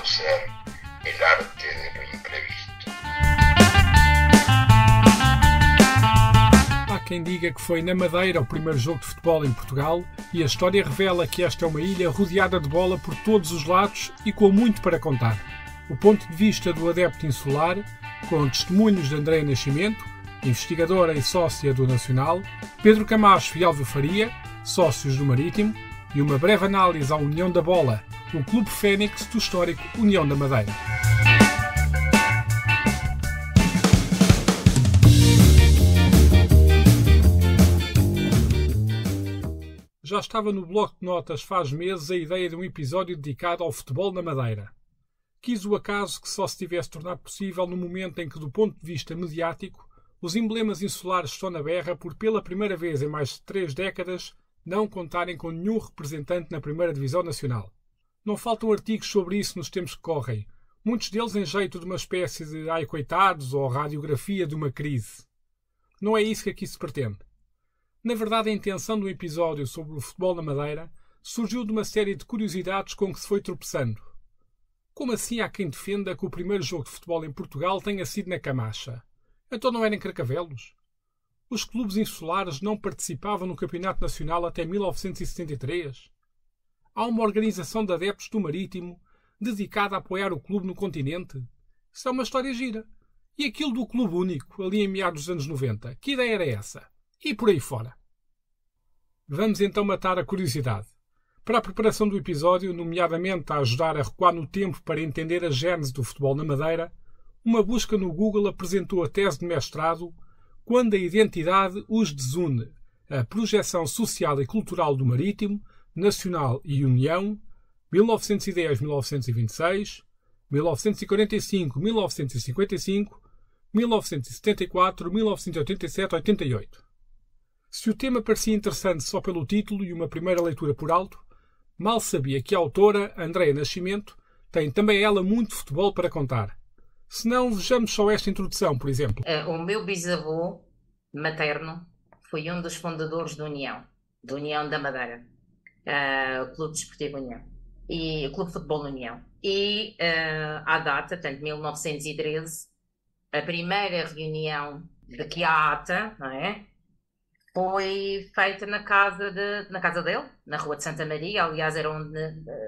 ser el arte de lo imprevisto. Há quem diga que foi na Madeira o primeiro jogo de futebol em Portugal e a história revela que esta é uma ilha rodeada de bola por todos os lados e com muito para contar. O ponto de vista do adepto insular, com testemunhos de Andréa Nascimento, investigadora e sócia do Nacional, Pedro Camacho e Álvaro Faria, sócios do Marítimo, e uma breve análise à União da Bola, o Clube Fénix do histórico União da Madeira. Já estava no bloco de notas faz meses a ideia de um episódio dedicado ao futebol na Madeira. Quis o acaso que só se tivesse tornado possível no momento em que, do ponto de vista mediático, os emblemas insulares estão na berra por, pela primeira vez em mais de 3 décadas, não contarem com nenhum representante na primeira divisão nacional. Não faltam artigos sobre isso nos tempos que correm, muitos deles em jeito de uma espécie de ai coitados ou radiografia de uma crise. Não é isso que aqui se pretende. Na verdade, a intenção do episódio sobre o futebol na Madeira surgiu de uma série de curiosidades com que se foi tropeçando. Como assim há quem defenda que o primeiro jogo de futebol em Portugal tenha sido na Camacha? Então não era em Carcavelos? Os clubes insulares não participavam no Campeonato Nacional até 1973? Há uma organização de adeptos do Marítimo dedicada a apoiar o clube no continente? Isso é uma história gira. E aquilo do clube único, ali em meados dos anos 90, que ideia era essa? E por aí fora. Vamos então matar a curiosidade. Para a preparação do episódio, nomeadamente a ajudar a recuar no tempo para entender a gênese do futebol na Madeira, uma busca no Google apresentou a tese de mestrado Quando a Identidade os Desune, a projeção social e cultural do Marítimo, Nacional e União, 1910-1926, 1945-1955, 1974-1987-88. Se o tema parecia interessante só pelo título e uma primeira leitura por alto, mal sabia que a autora, Andréa Nascimento, tem também ela muito futebol para contar. Se não, vejamos só esta introdução, por exemplo. O meu bisavô materno foi um dos fundadores da União da Madeira, o Clube Desportivo União, e o Clube Futebol União. E à data, portanto, 1913, a primeira reunião de que há ata, não é? Foi feita na casa dele, na Rua de Santa Maria. Aliás, era onde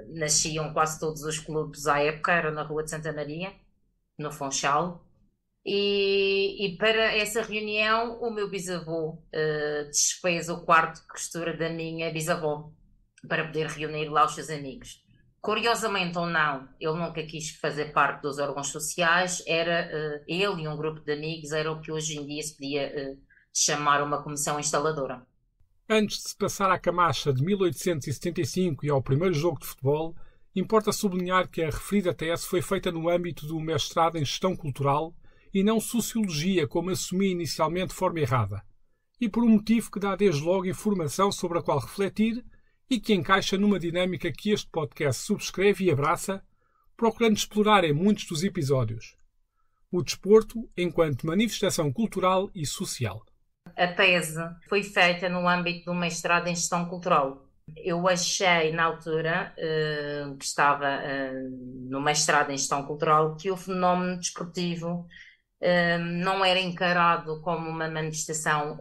nasciam quase todos os clubes à época, era na Rua de Santa Maria, no Funchal. E para essa reunião, o meu bisavô desfez o quarto de costura da minha bisavó, para poder reunir lá os seus amigos. Curiosamente ou não, ele nunca quis fazer parte dos órgãos sociais, era ele e um grupo de amigos, era o que hoje em dia se podia chamar uma comissão instaladora. Antes de se passar à Camacha de 1875 e ao primeiro jogo de futebol, importa sublinhar que a referida tese foi feita no âmbito do mestrado em Gestão Cultural e não Sociologia, como assumi inicialmente de forma errada, e por um motivo que dá desde logo informação sobre a qual refletir e que encaixa numa dinâmica que este podcast subscreve e abraça, procurando explorar em muitos dos episódios. O desporto enquanto manifestação cultural e social. A tese foi feita no âmbito do mestrado em Gestão Cultural. Eu achei, na altura, que estava no mestrado em Gestão Cultural, que o fenómeno desportivo não era encarado como uma manifestação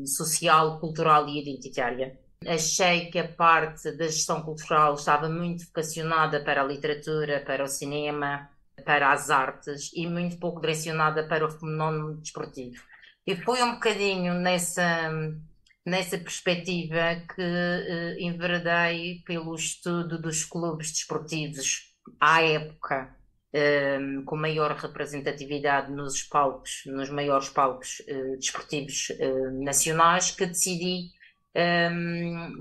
social, cultural e identitária. Achei que a parte da gestão cultural estava muito vocacionada para a literatura, para o cinema, para as artes e muito pouco direcionada para o fenómeno desportivo. E foi um bocadinho nessa perspectiva que enveredei pelo estudo dos clubes desportivos à época, com maior representatividade nos maiores palcos desportivos nacionais, que decidi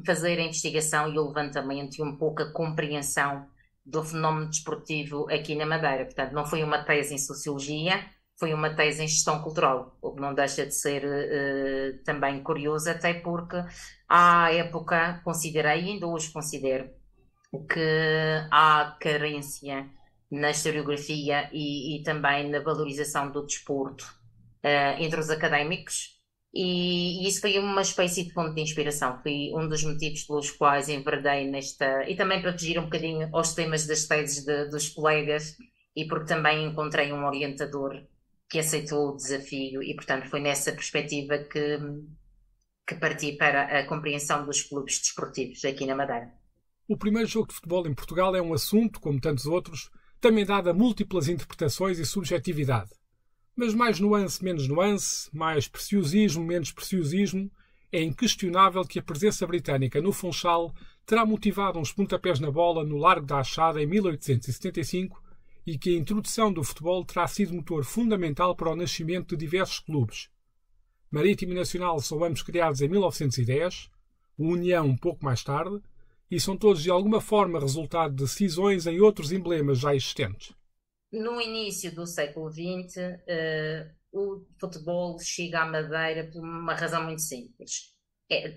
fazer a investigação e o levantamento e um pouco a compreensão do fenómeno desportivo aqui na Madeira. Portanto, não foi uma tese em Sociologia, foi uma tese em Gestão Cultural, o que não deixa de ser também curioso, até porque à época considerei, e ainda hoje considero, que há carência na historiografia e também na valorização do desporto entre os académicos E isso foi uma espécie de fonte de inspiração, foi um dos motivos pelos quais enverdei nesta, e também para fugir um bocadinho aos temas das teses dos colegas, e porque também encontrei um orientador que aceitou o desafio, e portanto foi nessa perspectiva que parti para a compreensão dos clubes desportivos aqui na Madeira. O primeiro jogo de futebol em Portugal é um assunto, como tantos outros, também dado a múltiplas interpretações e subjetividade. Mas mais nuance, menos nuance, mais preciosismo, menos preciosismo, é inquestionável que a presença britânica no Funchal terá motivado uns pontapés na bola no Largo da Achada em 1875 e que a introdução do futebol terá sido motor fundamental para o nascimento de diversos clubes. Marítimo e Nacional são ambos criados em 1910, o União um pouco mais tarde, e são todos de alguma forma resultado de cisões em outros emblemas já existentes. No início do século XX, o futebol chega à Madeira por uma razão muito simples.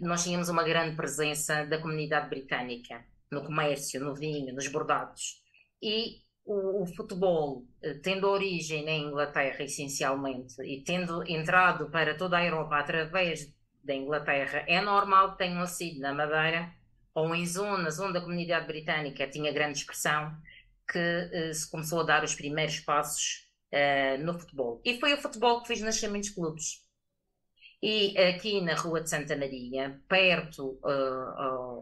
Nós tínhamos uma grande presença da comunidade britânica no comércio, no vinho, nos bordados. E o futebol, tendo origem na Inglaterra essencialmente e tendo entrado para toda a Europa através da Inglaterra, é normal que tenham sido na Madeira ou em zonas onde a comunidade britânica tinha grande expressão, que se começou a dar os primeiros passos no futebol. E foi o futebol que fez nascer muitos clubes. E aqui na Rua de Santa Maria, perto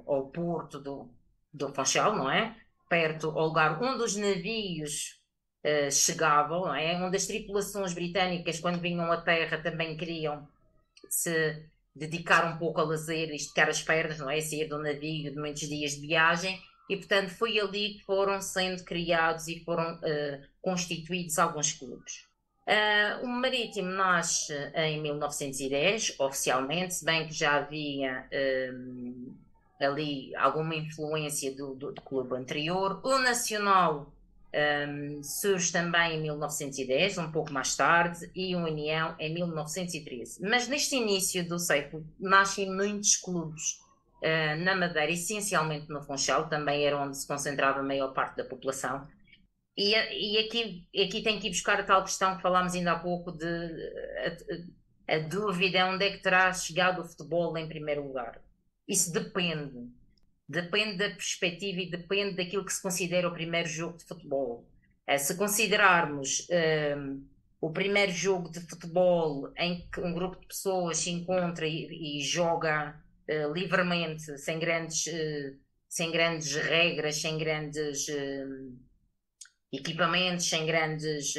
ao porto do Funchal, não é? Perto ao lugar onde os navios chegavam, não é? Onde as tripulações britânicas, quando vinham à terra, também queriam se dedicar um pouco a lazer, esticar as pernas, não é? Sair do navio de muitos dias de viagem. E, portanto, foi ali que foram sendo criados e foram constituídos alguns clubes. O Marítimo nasce em 1910, oficialmente, se bem que já havia ali alguma influência do clube anterior. O Nacional surge também em 1910, um pouco mais tarde, e o União em 1913. Mas neste início do século nascem muitos clubes na Madeira, essencialmente no Funchal, também era onde se concentrava a maior parte da população. E aqui tem que ir buscar a tal questão que falámos ainda há pouco de a dúvida onde é que terá chegado o futebol em primeiro lugar. Isso depende da perspectiva e depende daquilo que se considera o primeiro jogo de futebol. Se considerarmos o primeiro jogo de futebol em que um grupo de pessoas se encontra e joga livremente, sem grandes regras, sem grandes equipamentos, sem grandes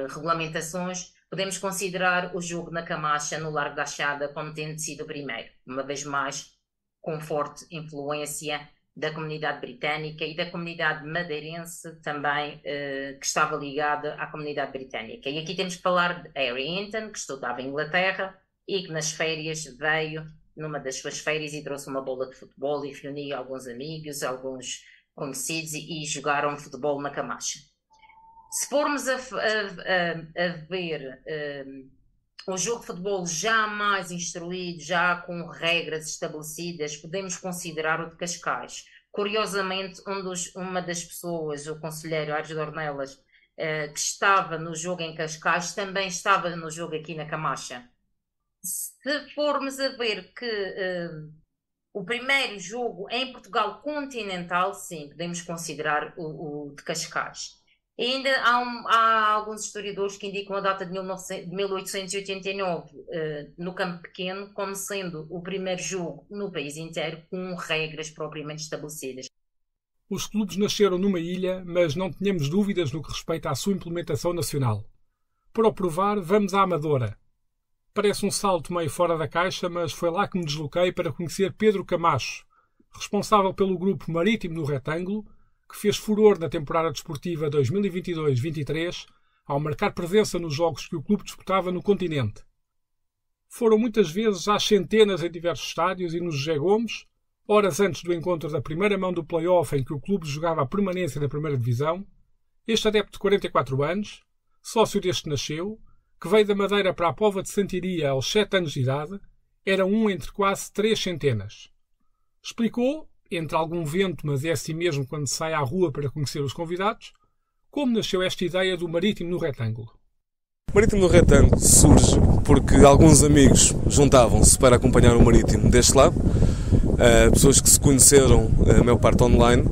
regulamentações, podemos considerar o jogo na Camacha, no Largo da Achada, como tendo sido o primeiro, uma vez mais com forte influência da comunidade britânica e da comunidade madeirense também, que estava ligada à comunidade britânica. E aqui temos que falar de Harry Hinton, que estudava em Inglaterra e que nas férias veio numa das suas férias e trouxe uma bola de futebol e reuniu alguns amigos, alguns conhecidos e jogaram futebol na Camacha. Se formos a ver o jogo de futebol já mais instruído, já com regras estabelecidas, podemos considerar o de Cascais. Curiosamente, uma das pessoas, o conselheiro Aires de Ornelas, que estava no jogo em Cascais, também estava no jogo aqui na Camacha. Se formos a ver que o primeiro jogo em Portugal continental, sim, podemos considerar o de Cascais. E ainda há alguns historiadores que indicam a data de 1889 no Campo Pequeno como sendo o primeiro jogo no país inteiro com regras propriamente estabelecidas. Os clubes nasceram numa ilha, mas não tínhamos dúvidas no que respeita à sua implementação nacional. Para o provar, vamos à Amadora. Parece um salto meio fora da caixa, mas foi lá que me desloquei para conhecer Pedro Camacho, responsável pelo grupo Marítimo no Retângulo, que fez furor na temporada desportiva 2022-23 ao marcar presença nos jogos que o clube disputava no continente. Foram muitas vezes às centenas em diversos estádios e no José Gomes, horas antes do encontro da primeira mão do play-off em que o clube jogava a permanência na primeira divisão, este adepto de 44 anos, sócio deste nasceu, que veio da Madeira para a Póvoa de Santiria aos 7 anos de idade, era um entre quase 3 centenas. Explicou, entre algum vento, mas é assim mesmo quando sai à rua para conhecer os convidados, como nasceu esta ideia do Marítimo no Retângulo. O Marítimo do Retângulo surge porque alguns amigos juntavam-se para acompanhar o Marítimo deste lado, pessoas que se conheceram, a maior parte online,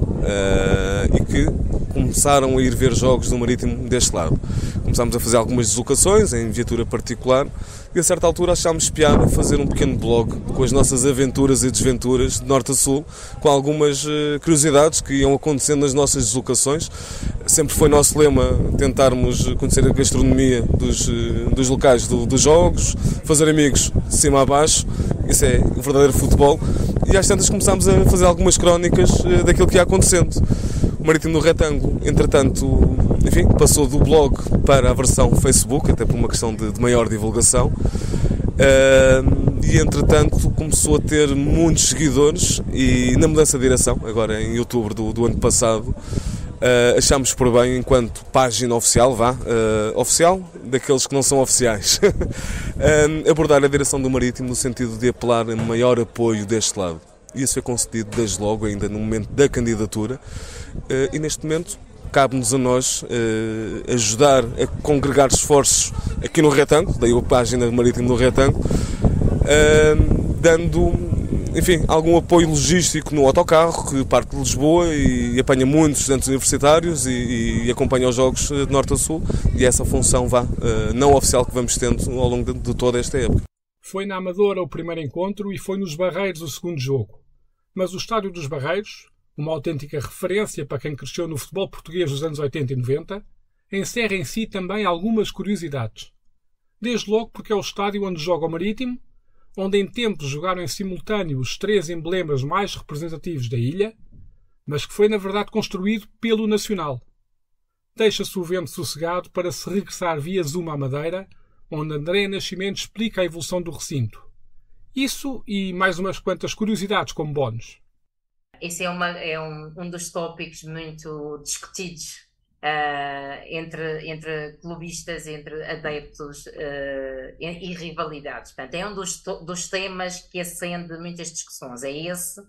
e que começaram a ir ver jogos do Marítimo deste lado. Começámos a fazer algumas deslocações em viatura particular e a certa altura achámos piada fazer um pequeno blog com as nossas aventuras e desventuras de norte a sul, com algumas curiosidades que iam acontecendo nas nossas deslocações. Sempre foi nosso lema tentarmos conhecer a gastronomia dos locais dos jogos, fazer amigos de cima a baixo, isso é o verdadeiro futebol, e às tantas começámos a fazer algumas crónicas daquilo que ia acontecendo. O Marítimo do Retângulo, entretanto, enfim, passou do blog para a versão Facebook, até por uma questão de maior divulgação, e entretanto começou a ter muitos seguidores, e na mudança de direção, agora em outubro do ano passado, achámos por bem, enquanto página oficial, oficial, daqueles que não são oficiais, abordar a direção do Marítimo no sentido de apelar a maior apoio deste lado. E isso foi concedido desde logo, ainda no momento da candidatura, e neste momento cabe-nos a nós ajudar a congregar esforços aqui no Retângulo, daí a página Marítimo do Retângulo, dando, enfim, algum apoio logístico no autocarro que parte de Lisboa e apanha muitos estudantes universitários e acompanha os jogos de norte a sul, e essa função não oficial que vamos tendo ao longo de toda esta época. Foi na Amadora o primeiro encontro e foi nos Barreiros o segundo jogo. Mas o Estádio dos Barreiros, uma autêntica referência para quem cresceu no futebol português dos anos 80 e 90, encerra em si também algumas curiosidades. Desde logo porque é o estádio onde joga o Marítimo, onde em tempos jogaram em simultâneo os 3 emblemas mais representativos da ilha, mas que foi na verdade construído pelo Nacional. Deixa-se o vento sossegado para se regressar via Zoom à Madeira, onde André Nascimento explica a evolução do recinto. Isso e mais umas quantas curiosidades como bónus. Esse é um dos tópicos muito discutidos entre clubistas, entre adeptos e rivalidades. Portanto, é um dos temas que acende muitas discussões. É esse,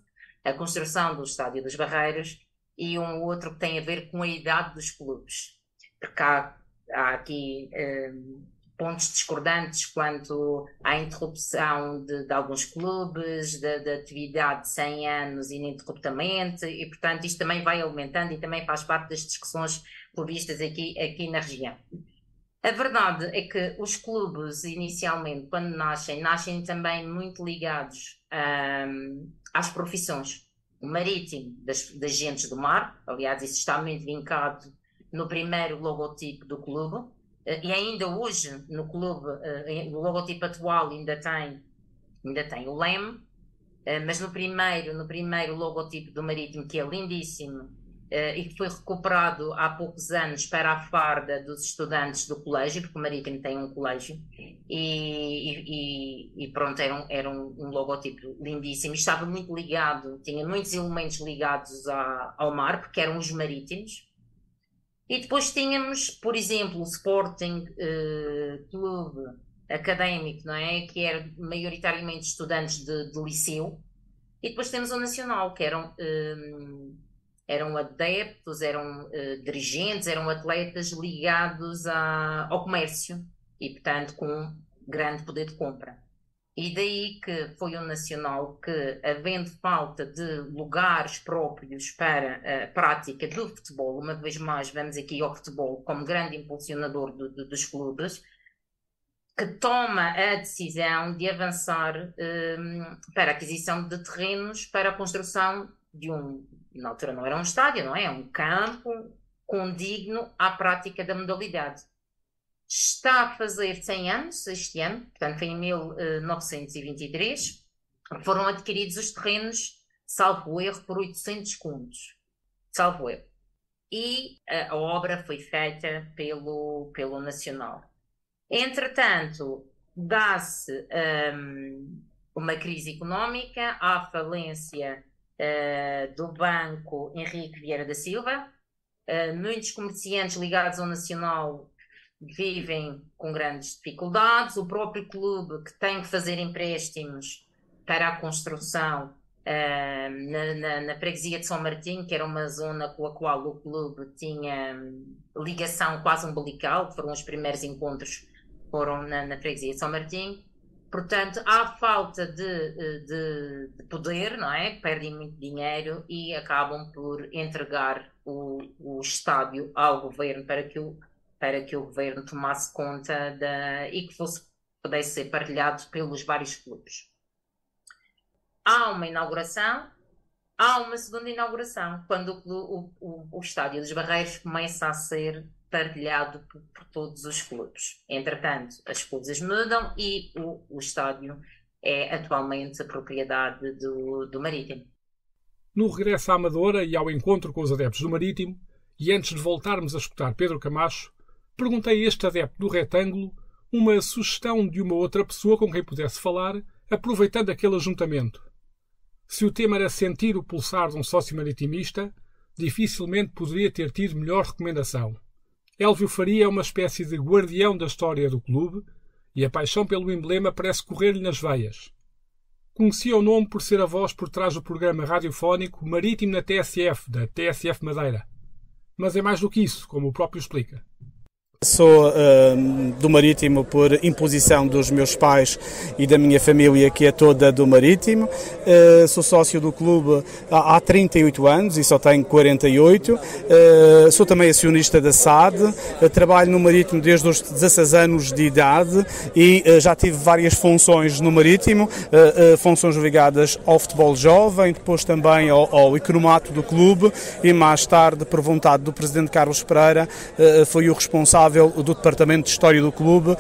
a construção do Estádio dos Barreiros, e um outro que tem a ver com a idade dos clubes. Porque há aqui pontos discordantes quanto à interrupção de alguns clubes, da atividade de 100 anos ininterruptamente, e portanto isto também vai aumentando e também faz parte das discussões clubistas aqui na região. A verdade é que os clubes, inicialmente, quando nascem também muito ligados às profissões. O Marítimo, das gentes do mar, aliás, isso está muito vincado no primeiro logotipo do clube, e ainda hoje no clube, no logotipo atual ainda tem o leme, mas no primeiro logotipo do Marítimo, que é lindíssimo, e que foi recuperado há poucos anos para a farda dos estudantes do colégio, porque o Marítimo tem um colégio, e pronto, era um logotipo lindíssimo, estava muito ligado, tinha muitos elementos ligados ao mar, porque eram os marítimos. E depois tínhamos, por exemplo, o Sporting Clube Académico, não é? Que era maioritariamente estudantes de liceu. E depois temos o Nacional, que eram adeptos, eram dirigentes, eram atletas ligados ao comércio e, portanto, com grande poder de compra. E daí que foi o Nacional que, havendo falta de lugares próprios para a prática do futebol, uma vez mais vamos aqui ao futebol como grande impulsionador dos clubes, que toma a decisão de avançar para a aquisição de terrenos para a construção de na altura não era um estádio, não é? Um campo condigno à prática da modalidade. Está a fazer 100 anos este ano, portanto foi em 1923, foram adquiridos os terrenos, salvo erro, por 800 contos, salvo erro. E a obra foi feita pelo Nacional. Entretanto, dá-se uma crise económica, há falência do Banco Henrique Vieira da Silva, muitos comerciantes ligados ao Nacional vivem com grandes dificuldades, o próprio clube que tem que fazer empréstimos para a construção na freguesia de São Martinho, que era uma zona com a qual o clube tinha ligação quase umbilical, que foram os primeiros encontros foram na freguesia de São Martinho. Portanto, há falta de poder, não é? Perdem muito dinheiro e acabam por entregar o estádio ao governo para que o governo tomasse conta e que pudesse ser partilhado pelos vários clubes. Há uma inauguração, há uma segunda inauguração, quando o estádio dos Barreiros começa a ser partilhado por todos os clubes. Entretanto, as coisas mudam e o estádio é atualmente a propriedade do Marítimo. No regresso à Amadora e ao encontro com os adeptos do Marítimo, e antes de voltarmos a escutar Pedro Camacho, perguntei a este adepto do retângulo uma sugestão de uma outra pessoa com quem pudesse falar, aproveitando aquele ajuntamento. Se o tema era sentir o pulsar de um sócio maritimista, dificilmente poderia ter tido melhor recomendação. Elvio Faria é uma espécie de guardião da história do clube e a paixão pelo emblema parece correr-lhe nas veias. Conhecia o nome por ser a voz por trás do programa radiofónico Marítimo na TSF, da TSF Madeira. Mas é mais do que isso, como o próprio explica. Sou do Marítimo por imposição dos meus pais e da minha família, que é toda do Marítimo. Sou sócio do clube há 38 anos e só tenho 48. Sou também acionista da SAD. Trabalho no Marítimo desde os 16 anos de idade e já tive várias funções no Marítimo, funções ligadas ao futebol jovem, depois também ao economato do clube e mais tarde, por vontade do presidente Carlos Pereira, fui o responsável do Departamento de História do clube,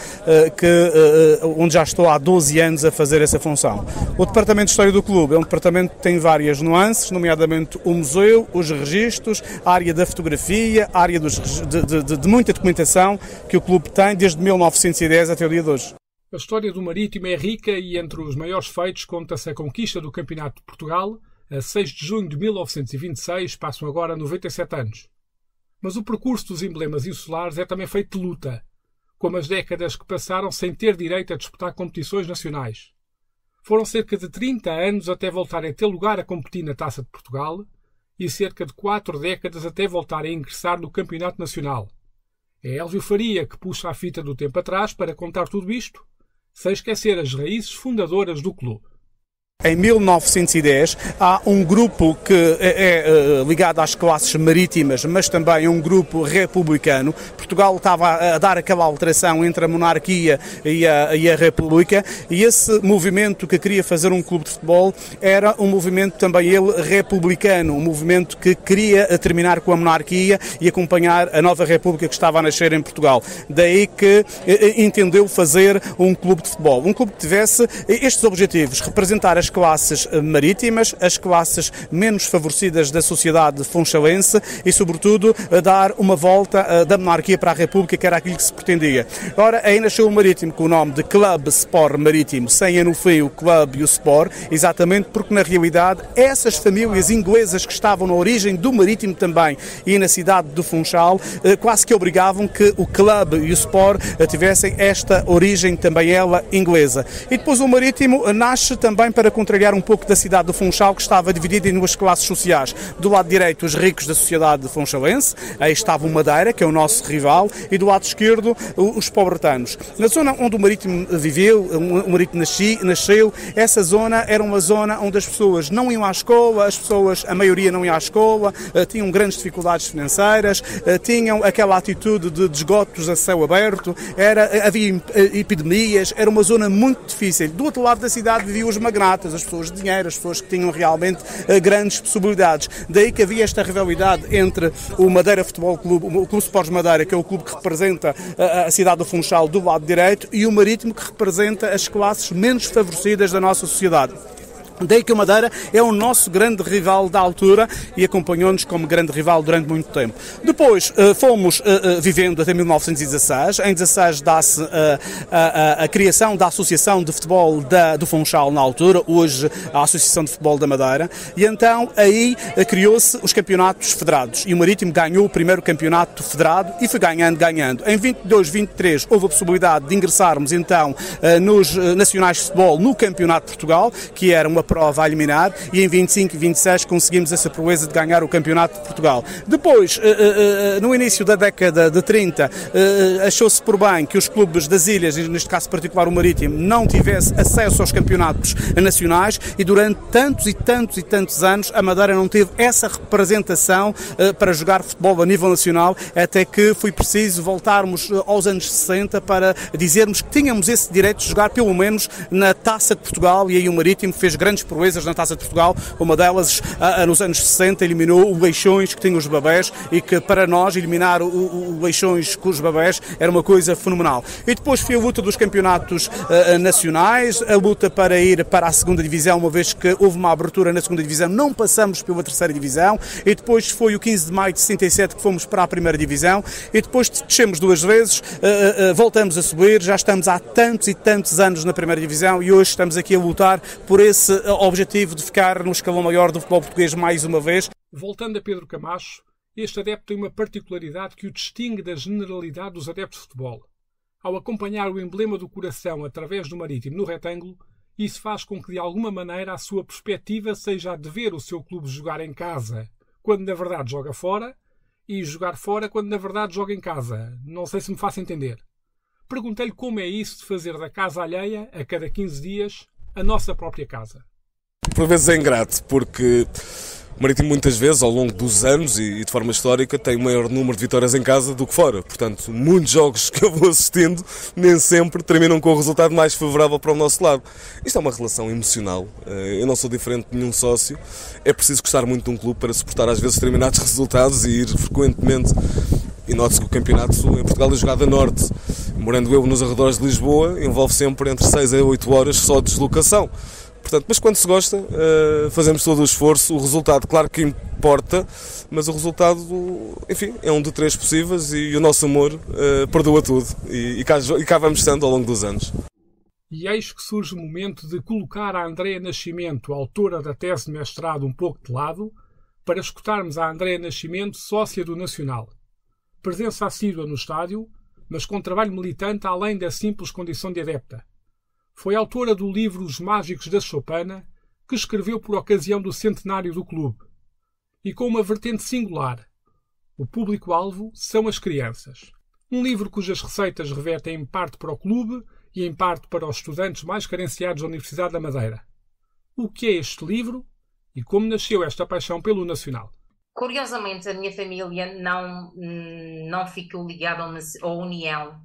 onde já estou há 12 anos a fazer essa função. O Departamento de História do clube é um departamento que tem várias nuances, nomeadamente o museu, os registros, a área da fotografia, a área de muita documentação que o clube tem desde 1910 até o dia de hoje. A história do Marítimo é rica e entre os maiores feitos conta-se a conquista do Campeonato de Portugal. A 6 de junho de 1926 passam agora 97 anos. Mas o percurso dos emblemas insulares é também feito de luta, como as décadas que passaram sem ter direito a disputar competições nacionais. Foram cerca de 30 anos até voltarem a ter lugar a competir na Taça de Portugal e cerca de 4 décadas até voltarem a ingressar no Campeonato Nacional. É Elvio Faria que puxa a fita do tempo atrás para contar tudo isto, sem esquecer as raízes fundadoras do clube. Em 1910 há um grupo que é ligado às classes marítimas, mas também um grupo republicano. Portugal estava a dar aquela alteração entre a monarquia e a república, e esse movimento que queria fazer um clube de futebol era um movimento também ele republicano, um movimento que queria terminar com a monarquia e acompanhar a nova república que estava a nascer em Portugal. Daí que entendeu fazer um clube de futebol. Um clube que tivesse estes objetivos: representar as classes marítimas, as classes menos favorecidas da sociedade funchalense e, sobretudo, dar uma volta da monarquia para a República, que era aquilo que se pretendia. Ora, aí nasceu o Marítimo com o nome de Club Sport Marítimo, sem no fim o Club e o Sport, exatamente porque, na realidade, essas famílias inglesas que estavam na origem do Marítimo também e na cidade do Funchal, quase que obrigavam que o Club e o Sport tivessem esta origem também ela inglesa. E depois o Marítimo nasce também para contrariar um pouco da cidade do Funchal, que estava dividida em duas classes sociais. Do lado direito, os ricos da sociedade funchalense, aí estava o Madeira, que é o nosso rival, e do lado esquerdo, os pobretanos. Na zona onde o Marítimo viveu, o Marítimo nasceu, essa zona era uma zona onde as pessoas não iam à escola, a maioria não ia à escola, tinham grandes dificuldades financeiras, tinham aquela atitude de esgotos a céu aberto, havia epidemias, era uma zona muito difícil. Do outro lado da cidade viviam os magnatas, as pessoas de dinheiro, as pessoas que tinham realmente grandes possibilidades. Daí que havia esta rivalidade entre o Madeira Futebol Clube, o Clube Sports Madeira, que é o clube que representa a cidade do Funchal do lado direito, e o Marítimo, que representa as classes menos favorecidas da nossa sociedade. Daí que o Madeira é o nosso grande rival da altura e acompanhou-nos como grande rival durante muito tempo. Depois fomos vivendo até 1916. Em 16 dá-se a criação da Associação de Futebol do Funchal na altura, hoje a Associação de Futebol da Madeira, e então aí criou-se os campeonatos federados e o Marítimo ganhou o primeiro campeonato federado e foi ganhando. Em 22, 23 houve a possibilidade de ingressarmos então nos nacionais de futebol no Campeonato de Portugal, que era uma prova a eliminar e em 25 e 26 conseguimos essa proeza de ganhar o Campeonato de Portugal. Depois, no início da década de 30, achou-se por bem que os clubes das ilhas, neste caso particular o Marítimo, não tivesse acesso aos campeonatos nacionais e durante tantos e tantos e tantos anos a Madeira não teve essa representação para jogar futebol a nível nacional, até que foi preciso voltarmos aos anos 60 para dizermos que tínhamos esse direito de jogar pelo menos na Taça de Portugal, e aí o Marítimo fez grandes proezas na Taça de Portugal. Uma delas, nos anos 60, eliminou o Leixões, que tinha os Babés, e que para nós eliminar o Leixões com os Babés era uma coisa fenomenal. E depois foi a luta dos campeonatos nacionais, a luta para ir para a segunda divisão, uma vez que houve uma abertura na segunda divisão, não passamos pela terceira divisão, e depois foi o 15 de maio de 67 que fomos para a primeira divisão, e depois descemos duas vezes, voltamos a subir, já estamos há tantos e tantos anos na primeira divisão e hoje estamos aqui a lutar por esse objetivo de ficar no escalão maior do futebol português mais uma vez. Voltando a Pedro Camacho, este adepto tem uma particularidade que o distingue da generalidade dos adeptos de futebol. Ao acompanhar o emblema do coração através do Marítimo no retângulo, isso faz com que de alguma maneira a sua perspectiva seja a de ver o seu clube jogar em casa, quando na verdade joga fora, e jogar fora quando na verdade joga em casa. Não sei se me faço entender. Perguntei-lhe como é isso de fazer da casa alheia, a cada 15 dias, a nossa própria casa. Por vezes é ingrato, porque o Marítimo muitas vezes, ao longo dos anos e de forma histórica, tem um maior número de vitórias em casa do que fora. Portanto, muitos jogos que eu vou assistindo nem sempre terminam com o resultado mais favorável para o nosso lado. Isto é uma relação emocional. Eu não sou diferente de nenhum sócio. É preciso gostar muito de um clube para suportar às vezes determinados resultados e ir frequentemente. E note-se que o campeonato em Portugal é jogado a norte. Morando eu nos arredores de Lisboa, envolve sempre entre 6 a 8 horas só de deslocação. Portanto, mas quando se gosta, fazemos todo o esforço. O resultado, claro que importa, mas o resultado, enfim, é um de 3 possíveis e o nosso amor perdoa tudo. E cá vamos estando ao longo dos anos. E eis que surge o momento de colocar a Andréa Nascimento, autora da tese de mestrado, um pouco de lado, para escutarmos a Andréa Nascimento, sócia do Nacional. Presença assídua no estádio, mas com trabalho militante além da simples condição de adepta. Foi autora do livro Os Mágicos da Choupana, que escreveu por ocasião do centenário do clube. E com uma vertente singular. O público-alvo são as crianças. Um livro cujas receitas revertem em parte para o clube e em parte para os estudantes mais carenciados da Universidade da Madeira. O que é este livro e como nasceu esta paixão pelo Nacional? Curiosamente, a minha família não ficou ligada à União,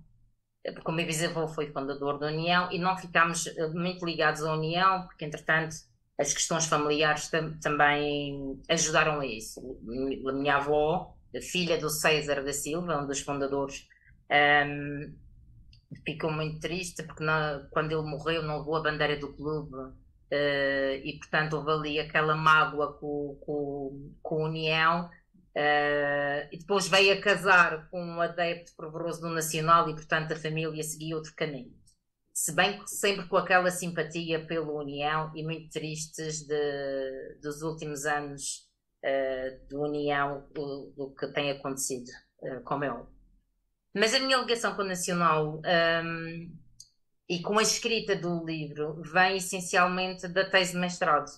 porque o meu bisavô foi fundador da União e não ficámos muito ligados à União, porque, entretanto, as questões familiares também ajudaram a isso. A minha avó, filha do César da Silva, um dos fundadores, ficou muito triste porque quando ele morreu não levou a bandeira do clube. E portanto houve ali aquela mágoa com a União, e depois veio a casar com um adepto fervoroso do Nacional e portanto a família seguia outro caminho, se bem que sempre com aquela simpatia pela União e muito tristes dos últimos anos de União, do que tem acontecido, como é óbvio. Mas a minha ligação com o Nacional e com a escrita do livro vem essencialmente da tese de mestrado.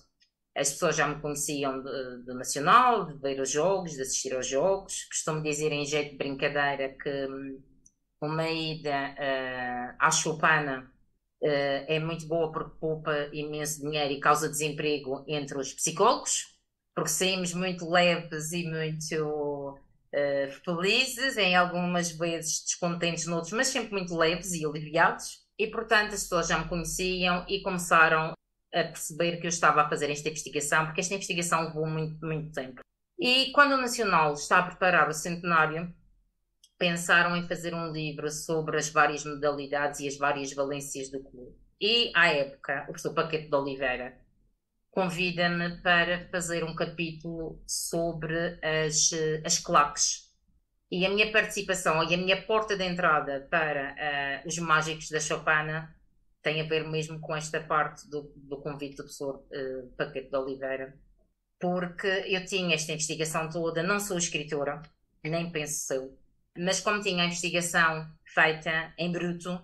As pessoas já me conheciam do Nacional, de ver os jogos, de assistir aos jogos. Costumo dizer em jeito de brincadeira que uma ida à Choupana é muito boa porque poupa imenso dinheiro e causa desemprego entre os psicólogos, porque saímos muito leves e muito felizes, em algumas vezes descontentes noutros, mas sempre muito leves e aliviados. E, portanto, as pessoas já me conheciam e começaram a perceber que eu estava a fazer esta investigação, porque esta investigação levou muito, muito tempo. E quando o Nacional está a preparar o centenário, pensaram em fazer um livro sobre as várias modalidades e as várias valências do clube. E, à época, o professor Paquete de Oliveira convida-me para fazer um capítulo sobre as claques. E a minha participação e a minha porta de entrada para os Mágicos da Choupana tem a ver mesmo com esta parte do convite do professor Paquete de Oliveira, porque eu tinha esta investigação toda, não sou escritora, nem penso ser, mas como tinha a investigação feita em bruto,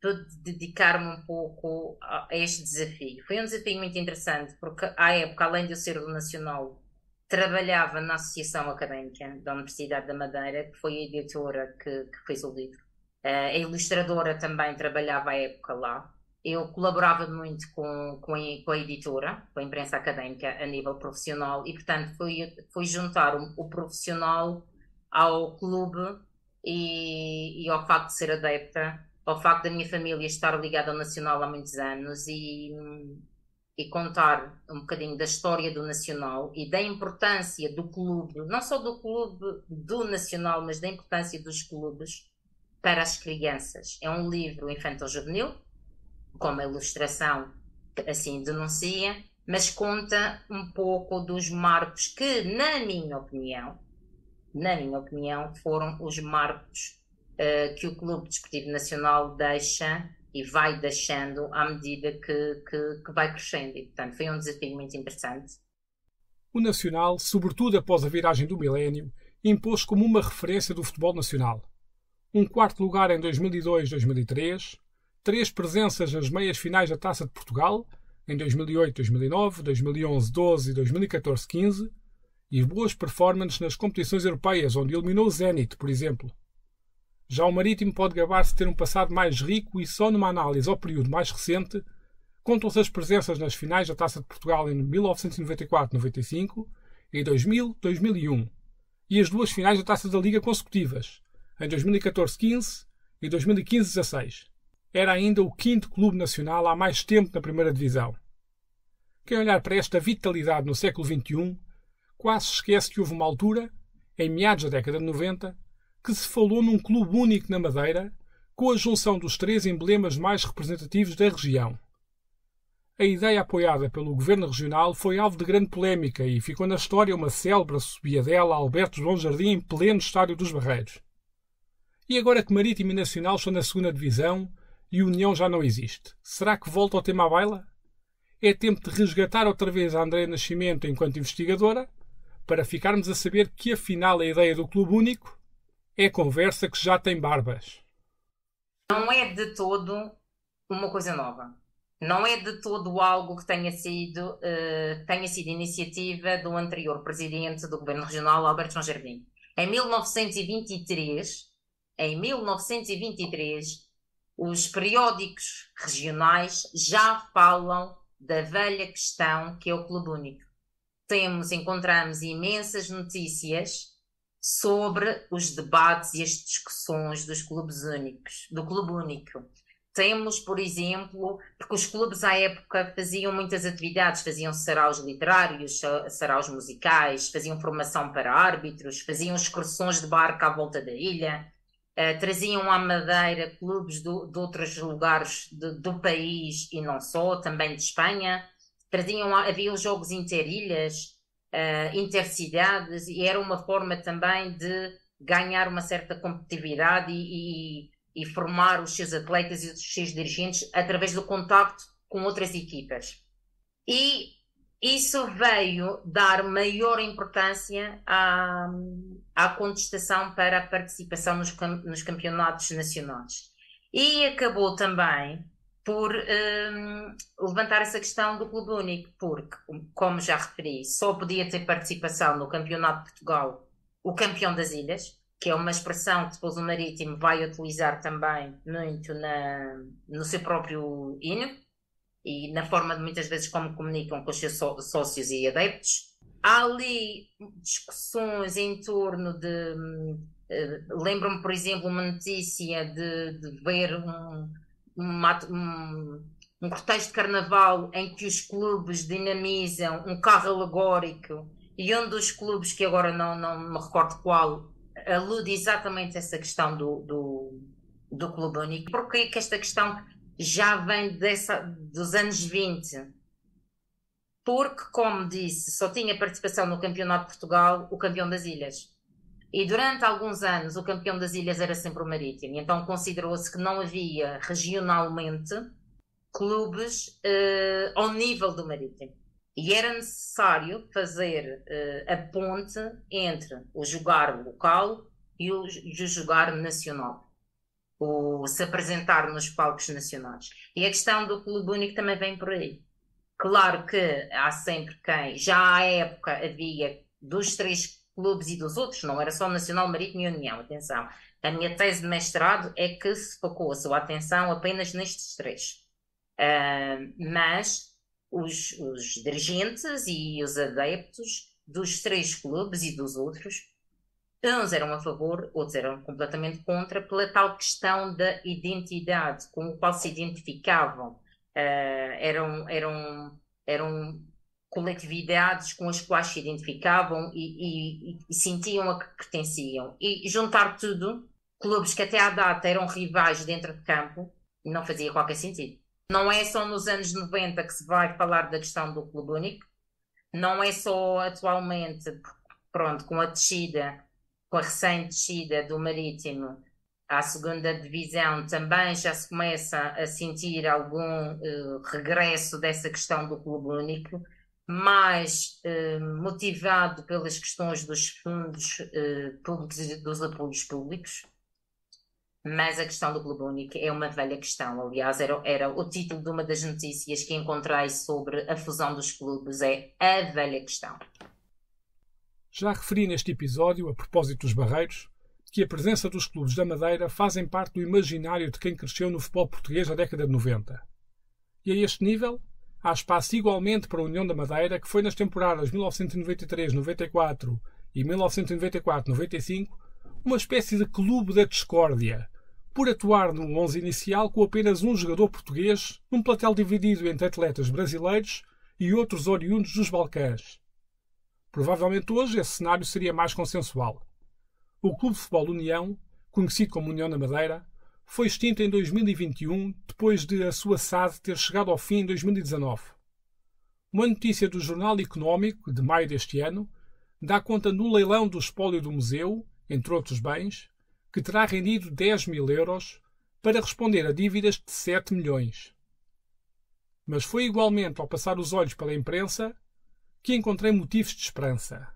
pude dedicar-me um pouco a este desafio. Foi um desafio muito interessante, porque à época, além de eu ser do Nacional, trabalhava na Associação Académica da Universidade da Madeira, que foi a editora que fez o livro. A ilustradora também trabalhava à época lá. Eu colaborava muito com a editora, com a imprensa académica a nível profissional, e portanto foi juntar o profissional ao clube e ao facto de ser adepta, ao facto da minha família estar ligada ao Nacional há muitos anos e contar um bocadinho da história do Nacional e da importância do clube, não só do clube do Nacional, mas da importância dos clubes para as crianças. É um livro infantil-juvenil, como a ilustração assim denuncia, mas conta um pouco dos marcos que, na minha opinião, foram os marcos que o Clube Desportivo Nacional deixa e vai deixando à medida que vai crescendo. E, portanto, foi um desafio muito interessante. O Nacional, sobretudo após a viragem do milénio, impôs como uma referência do futebol nacional. Um quarto lugar em 2002-2003, 3 presenças nas meias finais da Taça de Portugal, em 2008-2009, 2011-12 e 2014-15, e boas performances nas competições europeias, onde eliminou o Zenit, por exemplo. Já o Marítimo pode gabar-se de ter um passado mais rico e só numa análise ao período mais recente contam-se as presenças nas finais da Taça de Portugal em 1994-95 e 2000-2001 e as 2 finais da Taça da Liga consecutivas, em 2014-15 e 2015-16. Era ainda o 5º clube nacional há mais tempo na primeira divisão. Quem olhar para esta vitalidade no século XXI quase esquece que houve uma altura, em meados da década de 90, que se falou num clube único na Madeira, com a junção dos 3 emblemas mais representativos da região. A ideia apoiada pelo governo regional foi alvo de grande polémica e ficou na história uma célebre assobiadela a Alberto João Jardim em pleno estádio dos Barreiros. E agora que Marítimo e Nacional estão na 2ª divisão e União já não existe, será que volta ao tema à baila? É tempo de resgatar outra vez a Andréia Nascimento enquanto investigadora, para ficarmos a saber que afinal a ideia do clube único é conversa que já tem barbas. Não é de todo uma coisa nova. Não é de todo algo que tenha sido iniciativa do anterior presidente do Governo Regional, Alberto João Jardim. Em 1923, os periódicos regionais já falam da velha questão que é o clube único. Encontramos imensas notícias sobre os debates e as discussões dos clubes únicos, do clube único. Temos, por exemplo, porque os clubes à época faziam muitas atividades, faziam saraus literários, saraus musicais, faziam formação para árbitros, faziam excursões de barco à volta da ilha, traziam à Madeira clubes de outros lugares do país e não só, também de Espanha, havia jogos interilhas, intercidades, e era uma forma também de ganhar uma certa competitividade e formar os seus atletas e os seus dirigentes através do contacto com outras equipas. E isso veio dar maior importância à contestação para a participação nos campeonatos nacionais. E acabou também por levantar essa questão do clube único, porque, como já referi, só podia ter participação no Campeonato de Portugal o campeão das ilhas, que é uma expressão que depois o Marítimo vai utilizar também muito no seu próprio hino e na forma de muitas vezes como comunicam com os seus sócios e adeptos. Há ali discussões em torno de... lembro-me, por exemplo, uma notícia de ver um cortejo de carnaval em que os clubes dinamizam um carro alegórico e um dos clubes, que agora não me recordo qual, alude exatamente a essa questão do clube único. Porque que esta questão já vem dos anos 20? Porque, como disse, só tinha participação no Campeonato de Portugal o campeão das ilhas. E durante alguns anos o campeão das ilhas era sempre o Marítimo. Então considerou-se que não havia regionalmente clubes ao nível do Marítimo. E era necessário fazer a ponte entre o jogar local e o jogar nacional. ou se apresentar nos palcos nacionais. E a questão do clube único também vem por aí. Claro que há sempre quem, já à época havia dos 3 clubes e dos outros, não era só Nacional, Marítimo e União, atenção. A minha tese de mestrado é que se focou a sua atenção apenas nestes 3. Mas os dirigentes e os adeptos dos 3 clubes e dos outros, uns eram a favor, outros eram completamente contra, pela tal questão da identidade com a qual se identificavam. Eram coletividades com as quais se identificavam e sentiam a que pertenciam. E juntar tudo, clubes que até à data eram rivais dentro de campo, não fazia qualquer sentido. Não é só nos anos 90 que se vai falar da questão do clube único, não é só atualmente, pronto, com a descida, com a recente descida do Marítimo à segunda divisão, também já se começa a sentir algum regresso dessa questão do clube único, mais motivado pelas questões dos fundos públicos e dos apoios públicos. Mas a questão do clube único é uma velha questão. Aliás, era o título de uma das notícias que encontrei sobre a fusão dos clubes, é a velha questão. Já referi neste episódio, a propósito dos barreiros, que a presença dos clubes da Madeira fazem parte do imaginário de quem cresceu no futebol português na década de 90. E a este nível, há espaço igualmente para a União da Madeira, que foi nas temporadas 1993-94 e 1994-95 uma espécie de clube da discórdia, por atuar no 11 inicial com apenas um jogador português, num plantel dividido entre atletas brasileiros e outros oriundos dos Balcãs. Provavelmente hoje esse cenário seria mais consensual. O Clube de Futebol União, conhecido como União da Madeira, foi extinto em 2021, depois de a sua SAD ter chegado ao fim em 2019. Uma notícia do Jornal Económico, de maio deste ano, dá conta no leilão do espólio do museu, entre outros bens, que terá rendido 10 mil euros para responder a dívidas de 7 milhões. Mas foi igualmente ao passar os olhos pela imprensa que encontrei motivos de esperança.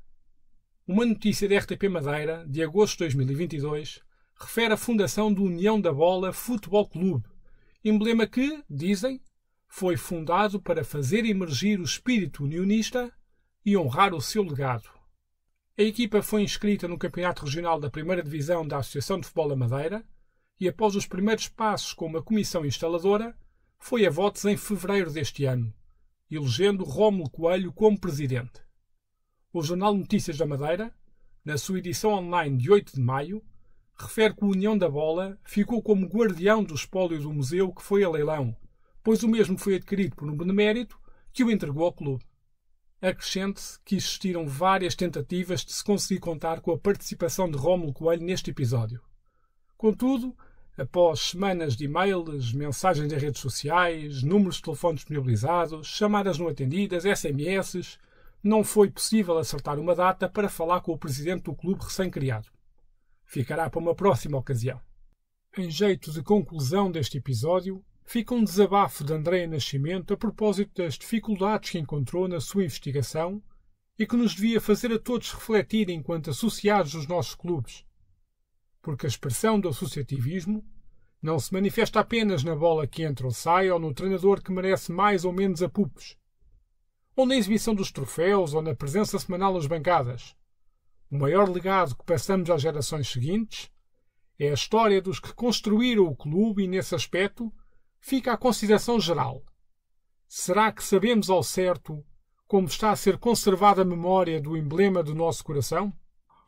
Uma notícia da RTP Madeira, de agosto de 2022, refere a fundação do União da Bola Futebol Clube, emblema que, dizem, foi fundado para fazer emergir o espírito unionista e honrar o seu legado. A equipa foi inscrita no Campeonato Regional da 1ª Divisão da Associação de Futebol da Madeira e, após os primeiros passos com uma comissão instaladora, foi a votos em fevereiro deste ano, elegendo Rómulo Coelho como presidente. O Jornal Notícias da Madeira, na sua edição online de 8 de maio, refere que o União da Bola ficou como guardião do espólio do museu que foi a leilão, pois o mesmo foi adquirido por um benemérito que o entregou ao clube. Acrescente que existiram várias tentativas de se conseguir contar com a participação de Rómulo Coelho neste episódio. Contudo, após semanas de e-mails, mensagens em redes sociais, números de telefone disponibilizados, chamadas não atendidas, SMS, não foi possível acertar uma data para falar com o presidente do clube recém-criado. Ficará para uma próxima ocasião. Em jeito de conclusão deste episódio, fica um desabafo de Andréia Nascimento a propósito das dificuldades que encontrou na sua investigação e que nos devia fazer a todos refletir enquanto associados dos nossos clubes. Porque a expressão do associativismo não se manifesta apenas na bola que entra ou sai ou no treinador que merece mais ou menos apupos, ou na exibição dos troféus ou na presença semanal nas bancadas. O maior legado que passamos às gerações seguintes é a história dos que construíram o clube e, nesse aspecto, fica a consideração geral. Será que sabemos ao certo como está a ser conservada a memória do emblema do nosso coração?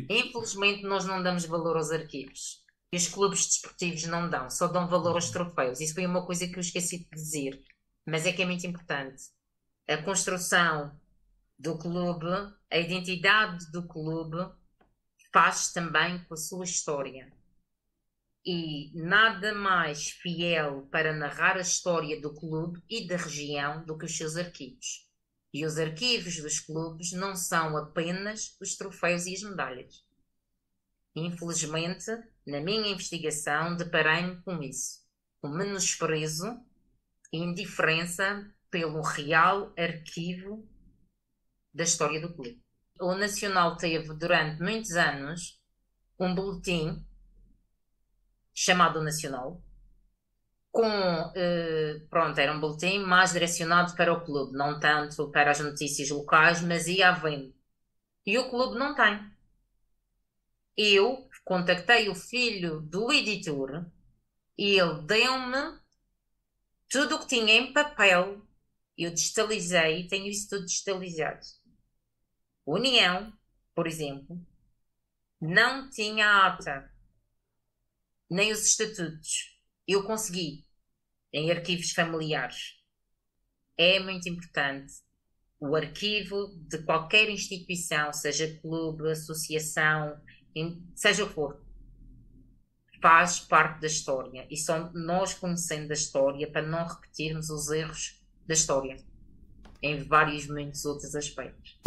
Infelizmente nós não damos valor aos arquivos. E os clubes desportivos não dão, só dão valor aos troféus. Isso foi uma coisa que eu esqueci de dizer, mas é que é muito importante. A construção do clube, a identidade do clube faz também com a sua história. E nada mais fiel para narrar a história do clube e da região do que os seus arquivos. E os arquivos dos clubes não são apenas os troféus e as medalhas. Infelizmente, na minha investigação, deparei-me com isso. O menosprezo e indiferença pelo real arquivo da história do clube. O Nacional teve, durante muitos anos, um boletim chamado Nacional, com, pronto, era um boletim mais direcionado para o clube, não tanto para as notícias locais, mas ia havendo. E o clube não tem. Eu contactei o filho do editor e ele deu-me tudo o que tinha em papel. Eu digitalizei, tenho isso tudo digitalizado. União, por exemplo, não tinha a ata, nem os estatutos. Eu consegui, em arquivos familiares. É muito importante. O arquivo de qualquer instituição, seja clube, associação, seja o que for, faz parte da história. E só nós conhecendo a história para não repetirmos os erros da história em vários, muitos outros aspectos.